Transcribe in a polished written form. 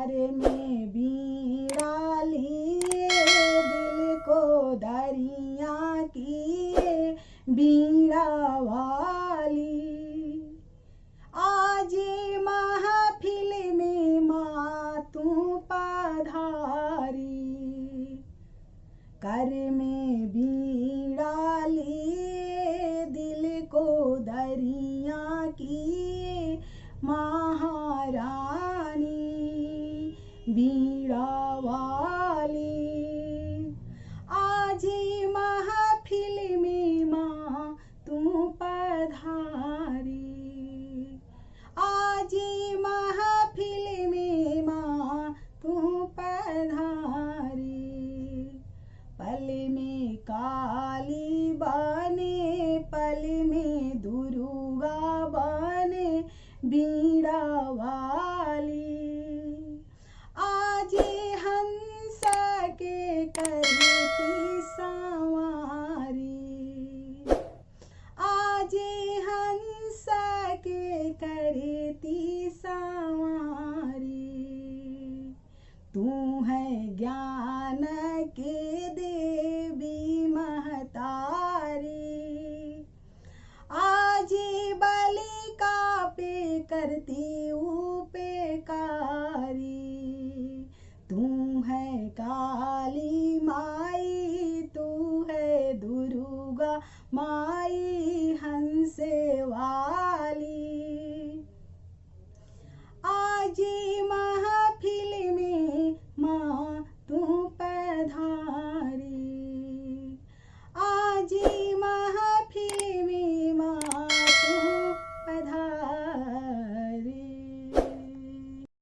कर में बीड़ा लिए, दिल को दरिया किए बीड़ा वाली। आज महफिल में माँ तू पधारी, कर में बीड़ा लिए, दिल को दरिया किए महारानी बीड़ा वाली। आज महफिल में माँ तू पधारी, आज महफिल में माँ तू पधारी। पल में काली बने, पल में दुर्गा बने बीड़ा वाली। आज हंस के करती सवारी, आज हंस के करती सवारी। तू है ज्ञान के